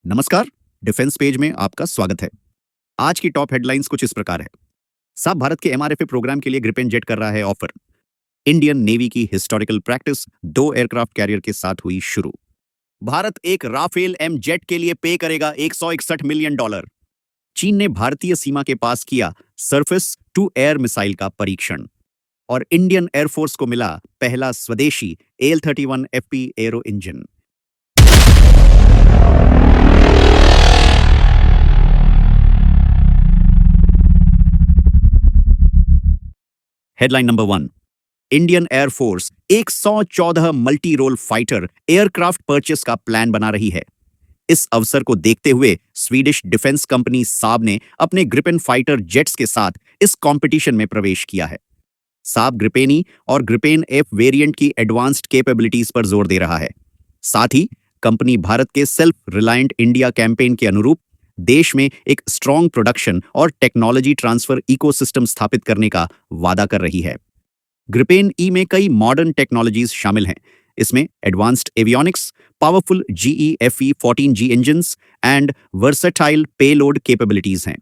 नमस्कार। Defence page में आपका स्वागत है। आज की टॉप हेडलाइंस कुछ इस प्रकार है। साब भारत के एमआरएफए प्रोग्राम के लिए ग्रिपेन जेट कर रहा है ऑफर। इंडियन नेवी की हिस्टोरिकल प्रैक्टिस 2 एयरक्राफ्ट कैरियर के साथ हुई शुरू। भारत एक राफेल एम जेट के लिए पे करेगा $161 मिलियन। चीन ने भारतीय सीमा के पास किया सरफेस टू एयर मिसाइल का परीक्षण। और इंडियन एयरफोर्स को मिला पहला स्वदेशी AL-31FP aero engine. Headline number 1। Indian air force 114 multi role fighter aircraft purchase का प्लान बना रही है। इस अवसर को देखते हुए स्वीडिश डिफेंस कंपनी साब ने अपने ग्रिपेन फाइटर जेट्स के साथ इस कंपटीशन में प्रवेश किया है। साब ग्रिपेनी और ग्रिपेन एफ वेरिएंट की एडवांस्ड कैपेबिलिटीज पर जोर दे रहा है। साथ ही कंपनी भारत के सेल्फ रिलायंट इंडिया कैंपेन के अनुरूप देश में एक स्ट्रॉन्ग प्रोडक्शन और टेक्नोलॉजी ट्रांसफर इकोसिस्टम स्थापित करने का वादा कर रही है। ग्रिपेन ई में कई मॉडर्न टेक्नोलॉजीज शामिल हैं। इसमें advanced avionics, powerful GE-FE-14G engines and versatile payload capabilities हैं।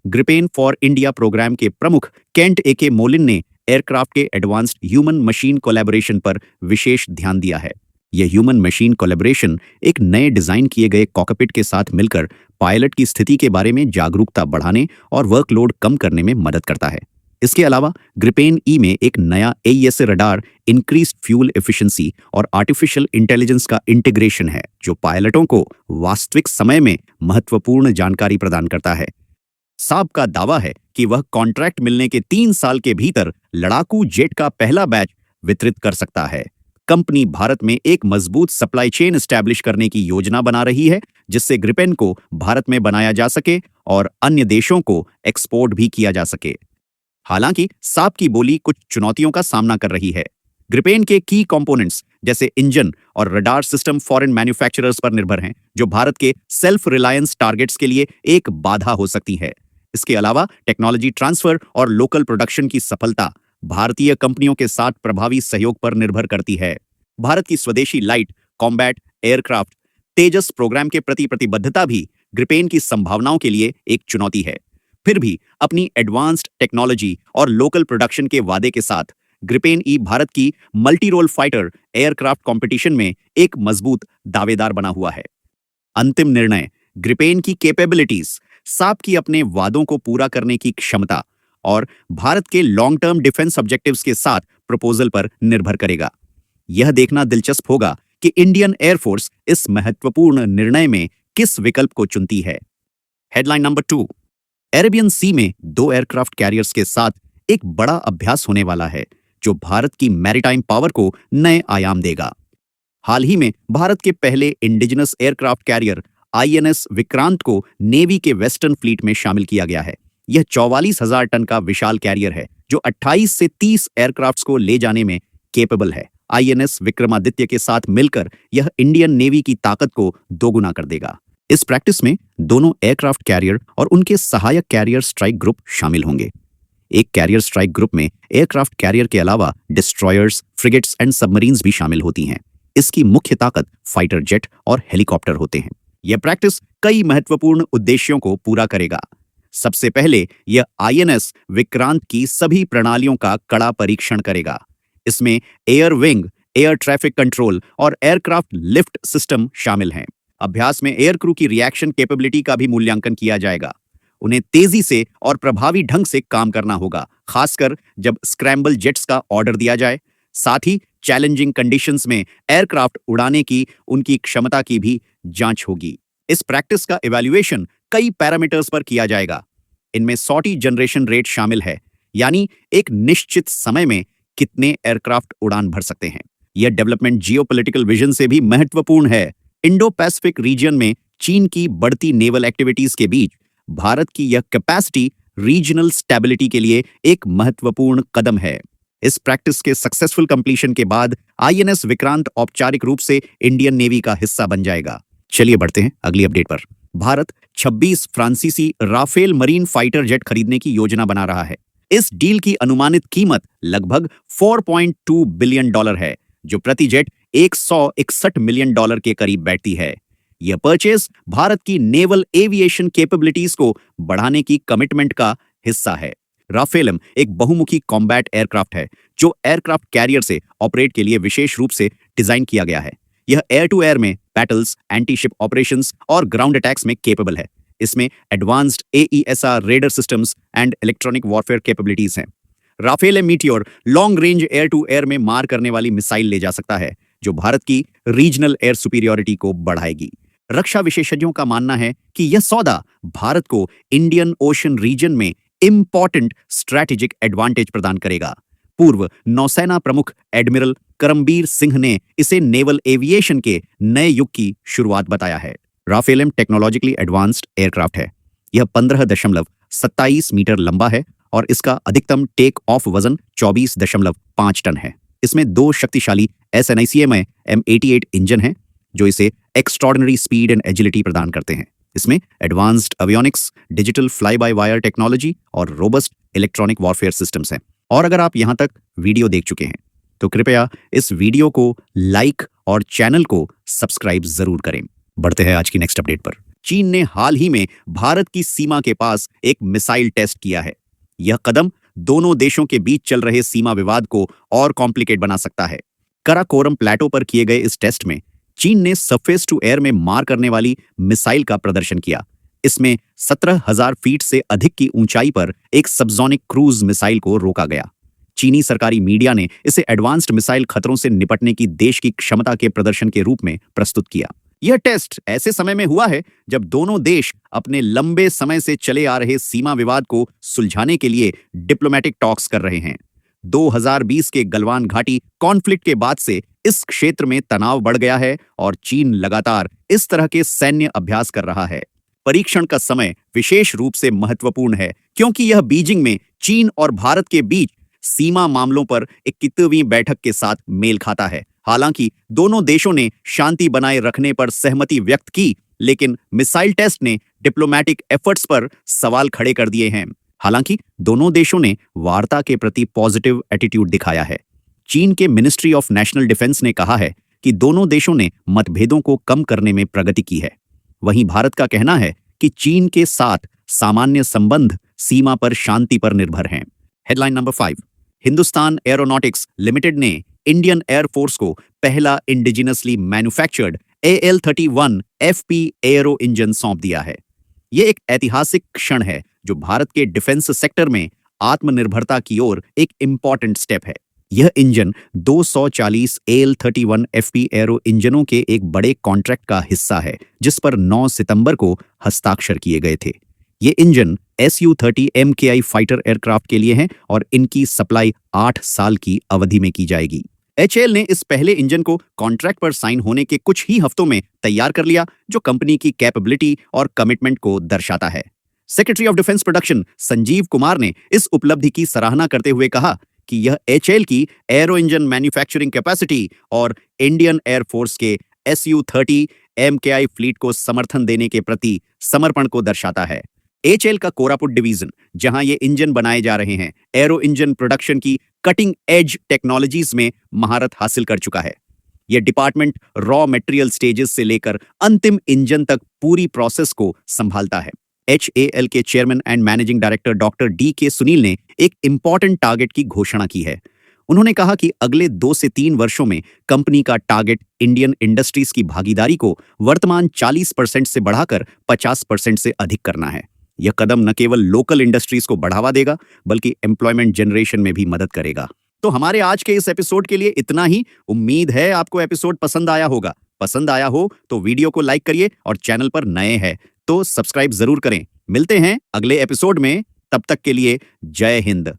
ग्रिपेन फॉर इंडिया प्रोग्राम के प्रमुख केंट AK मोलिन ने एयरक्राफ्ट के एडवांस्ड ह्यूमन मशीन कोलैबोरेशन पर विशेष ध्यान दिया है। यह ह्यूमन मशीन कोलैबोरेशन एक नए डिजाइन किए गए कॉकपिट के साथ मिलकर पायलट की स्थिति के बारे में जागरूकता बढ़ाने और वर्कलोड कम करने में मदद करता है। इसके अलावा ग्रिपेन ई में एक नया AESA radar, increased fuel efficiency और आर्टिफिशियल इंटेलिजेंस का इंटीग्रेशन है, जो पायलटों को वास्तविक समय में महत्वपूर्ण जानकारी प्रदान करता है। साब का दावा है कि वह कॉन्ट्रैक्ट मिलने के 3 साल के भीतर लड़ाकू जेट का पहला बैच वितरित कर सकता है। कंपनी भारत में एक मजबूत सप्लाई चेन एस्टैब्लिश करने की योजना बना रही है, जिससे ग्रिपेन को भारत में बनाया जा सके और अन्य देशों को एक्सपोर्ट भी किया जा सके। हालांकि साब की बोली कुछ चुनौतियों का सामना कर रही है। ग्रिपेन के की कंपोनेंट्स जैसे इंजन और रडार सिस्टम फॉरेन मैन्युफैक्चरर्स पर निर्भर हैं, जो भारत के सेल्फ रिलायंस टारगेट्स के लिए एक बाधा हो सकती है। इसके अलावा टेक्नोलॉजी ट्रांसफर और लोकल प्रोडक्शन की सफलता भारतीय कंपनियों के साथ प्रभावी सहयोग पर निर्भर करती है। भारत की स्वदेशी लाइट कॉम्बैट एयरक्राफ्ट तेजस प्रोग्राम के प्रति प्रतिबद्धता भी ग्रिपेन की संभावनाओं के लिए एक चुनौती है। फिर भी अपनी एडवांस्ड टेक्नोलॉजी और लोकल प्रोडक्शन के वादे के साथ ग्रिपेन ई भारत की multi role fighter aircraft competition में एक मजबूत दावेदार बना हुआ है। अंतिम निर्णय ग्रिपेन की कैपेबिलिटीज, साब की अपने वादों को पूरा करने की क्षमता और भारत के लॉन्ग टर्म डिफेंस ऑब्जेक्टिव्स के साथ प्रपोजल पर निर्भर करेगा। यह देखना दिलचस्प होगा कि इंडियन एयरफोर्स इस महत्वपूर्ण निर्णय में किस विकल्प को चुनती है। Headline number 2। अरेबियन सी में 2 एयरक्राफ्ट कैरियर्स के साथ एक बड़ा अभ्यास होने वाला है, जो भारत की मैरीटाइम पावर को नए आयाम देगा। हाल ही में भारत के पहले indigenous aircraft carrier INS Vikrant को नेवी के वेस्टर्न फ्लीट में शामिल किया गया है। यह 44,000 टन का विशाल कैरियर है, जो 28 से 30 एयरक्राफ्ट्स को ले जाने में केपेबल है। INS विक्रमादित्य के साथ मिलकर यह इंडियन नेवी की ताकत को दोगुना कर देगा। इस प्रैक्टिस में दोनों एयरक्राफ्ट कैरियर और उनके सहायक कैरियर स्ट्राइक ग्रुप शामिल होंगे। एक कैरियर स्ट्राइक ग्रुप में एयरक्राफ्ट कैरियर के अलावा डिस्ट्रॉयर्स, फ्रिगेट्स एंड सबमरीन्स भी शामिल होती हैं। इसकी मुख्य ताकत फाइटर जेट और हेलीकॉप्टर होते हैं। यह प्रैक्टिस कई महत्वपूर्ण उद्देश्यों को पूरा करेगा। सबसे पहले यह INS विक्रांत की सभी प्रणालियों का कड़ा परीक्षण करेगा। इसमें air wing, air traffic control और एयरक्राफ्ट लिफ्ट सिस्टम शामिल हैं। अभ्यास में एयर क्रू की रिएक्शन कैपेबिलिटी का भी मूल्यांकन किया जाएगा। उन्हें तेजी से और प्रभावी ढंग से काम करना होगा, खासकर जब स्क्रैम्बल जेट्स का ऑर्डर दिया जाए। साथ ही चैलेंजिंग कंडीशंस में एयरक्राफ्ट उड़ाने की उनकी क्षमता की भी जांच होगी। इस प्रैक्टिस का इवैल्यूएशन कई पैरामीटर्स पर किया जाएगा। इनमें सॉर्टी जनरेशन रेट शामिल है, यानी एक निश्चित समय में कितने एयरक्राफ्ट उड़ान भर सकते हैं। यह डेवलपमेंट जियोपॉलिटिकल विजन से भी महत्वपूर्ण है। इंडो पैसिफिक रीजन में चीन की बढ़ती नेवल एक्टिविटीज के बीच भारत की यह कैपेसिटी रीजनल स्टेबिलिटी के लिए एक महत्वपूर्ण कदम है। इस प्रैक्टिस के सक्सेसफुल कंप्लीशन के बाद INS विक्रांत औपचारिक रूप से इंडियन नेवी का हिस्सा बन जाएगा। चलिए बढ़ते हैं अगली अपडेट पर। भारत 26 फ्रांसीसी राफेल मरीन फाइटर जेट खरीदने की योजना बना रहा है। इस डील की अनुमानित कीमत लगभग $4.2 बिलियन है, जो प्रति जेट $161 मिलियन के करीब बैठती है। यह परचेज भारत की नेवल एविएशन कैपेबिलिटीज को बढ़ाने की कमिटमेंट का हिस्सा है। राफेलम एक बहुमुखी कॉम्बैट एयरक्राफ्ट है जो एयरक्राफ्ट कैरियर से ऑपरेट के लिए विशेष रूप से डिजाइन किया गया है। यह एयर टू एयर में बैटल्स, एंटी शिप ऑपरेशंस और ग्राउंड अटैक्स में केपेबल है। इसमें advanced AESR radar systems and electronic warfare capabilities हैं। Rafale Meteor long range air to air में मार करने वाली मिसाइल ले जा सकता है जो भारत की रीजनल एयर सुपीरियोरिटी को बढ़ाएगी। रक्षा विशेषज्ञों का मानना है कि यह सौदा भारत को इंडियन ओशन रीजन में इंपॉर्टेंट स्ट्रैटेजिक एडवांटेज प्रदान करेगा। पूर्व नौसेना प्रमुख एडमिरल करमबीर सिंह ने इसे नेवल एविएशन के नए युग की शुरुआत बताया है। राफेल टेक्नोलॉजिकली एडवांस्ड एयरक्राफ्ट है। यह 15.27 मीटर लंबा है और इसका अधिकतम टेक ऑफ वजन 24.5 टन है। इसमें 2 शक्तिशाली SNICM M88 इंजन हैं जो इसे एक्स्ट्रॉर्डिनरी स्पीड एंड एजिलिटी प्रदान करते हैं। इसमें advanced avionics, digital fly by wire technology और रोबस्ट इलेक्ट्रॉनिक वॉरफेयर सिस्टम्स हैं। और अगर आप यहां तक वीडियो देख चुके हैं तो कृपया इस वीडियो को लाइक और चैनल को सब्सक्राइब जरूर करें। बढ़ते हैं आज की नेक्स्ट अपडेट पर। चीन ने हाल ही में भारत की सीमा के पास एक मिसाइल टेस्ट किया है। यह कदम दोनों देशों के बीच चल रहे सीमा विवाद को और कॉम्प्लिकेट बना सकता है। कराकोरम प्लेटो पर किए गए इस टेस्ट में चीन ने सरफेस टू एयर में मार करने वाली मिसाइल का प्रदर्शन किया। इसमें 17,000 फीट से अधिक की ऊंचाई पर एक सबसोनिक क्रूज मिसाइल को रोका गया। चीनी सरकारी मीडिया ने इसे एडवांस्ड मिसाइल खतरों से निपटने की देश की क्षमता के प्रदर्शन के रूप में प्रस्तुत किया। यह टेस्ट ऐसे समय में हुआ है जब दोनों देश अपने लंबे समय से चले आ रहे सीमा विवाद को सुलझाने के लिए डिप्लोमेटिक टॉक्स कर रहे हैं। 2020 के गलवान घाटी कॉन्फ्लिक्ट के बाद से इस क्षेत्र में तनाव बढ़ गया है और चीन लगातार इस तरह के सैन्य अभ्यास कर रहा है। परीक्षण का समय विशेष रूप से महत्वपूर्ण है क्योंकि यह बीजिंग में चीन और भारत के बीच सीमा मामलों पर 21वीं बैठक के साथ मेल खाता है। हालांकि दोनों देशों ने शांति बनाए रखने पर सहमति व्यक्त की, लेकिन मिसाइल टेस्ट ने डिप्लोमेटिक एफर्ट्स पर सवाल खड़े कर दिए हैं। हालांकि दोनों देशों ने वार्ता के प्रति पॉजिटिव एटीट्यूड दिखाया है। चीन के मिनिस्ट्री ऑफ नेशनल डिफेंस ने कहा है कि दोनों देशों ने मतभेदों को कम करने में प्रगति की है। वहीं भारत का कहना है कि चीन के साथ सामान्य संबंध सीमा पर शांति पर निर्भर हैं। Headline number 5। Hindustan aeronautics limited ने इंडियन एयरफोर्स को पहला indigenously manufactured AL-31 FP aero engine सौंप दिया है। यह एक ऐतिहासिक क्षण है जो भारत के डिफेंस सेक्टर में आत्मनिर्भरता की ओर एक इंपॉर्टेंट स्टेप है। यह इंजन 240 AL-31 FP एरो इंजनों के एक बड़े कॉन्ट्रैक्ट का हिस्सा है जिस पर 9 सितंबर को हस्ताक्षर किए गए थे। ये engine Su-30 MKI fighter aircraft के लिए हैं और इनकी सप्लाई 8 साल की अवधि में की जाएगी। HAL ने इस पहले इंजन को कॉन्ट्रैक्ट पर साइन होने के कुछ ही हफ्तों में तैयार कर लिया, जो कंपनी की कैपेबिलिटी और कमिटमेंट को दर्शाता है। Secretary of defence production Sanjeev Kumar ने इस उपलब्धि की सराहना करते हुए कहा कि यह HAL की एरो इंजन मैन्युफैक्चरिंग कैपेसिटी और इंडियन एयरफोर्स के Su-30 MKI फ्लीट को समर्थन देने के प्रति समर्पण को दर्शाता है। HAL का कोरापुट डिवीजन, जहां ये इंजन बनाए जा रहे हैं, एरो इंजन प्रोडक्शन की कटिंग एज टेक्नोलॉजीज में महारत हासिल कर चुका है। यह डिपार्टमेंट रॉ मटेरियल स्टेजेस से लेकर अंतिम इंजन तक पूरी प्रोसेस को संभालता है। HAL के chairman and managing director doctor D.K. Sunil ने एक इंपॉर्टेंट टारगेट की घोषणा की है। उन्होंने कहा कि अगले 2 से 3 वर्षों में कंपनी का टारगेट इंडियन इंडस्ट्रीज की भागीदारी को वर्तमान 40% से बढ़ाकर 50% से अधिक करना है। यह कदम न केवल लोकल इंडस्ट्रीज को बढ़ावा देगा बल्कि एम्प्लॉयमेंट जनरेशन में भी मदद करेगा। तो हमारे आज के इस एपिसोड के लिए इतना ही। उम्मीद है आपको एपिसोड पसंद आया होगा। पसंद आया हो तो वीडियो को लाइक करिए और चैनल पर नए हैं तो सब्सक्राइब जरूर करें। मिलते हैं अगले एपिसोड में, तब तक के लिए जय हिंद।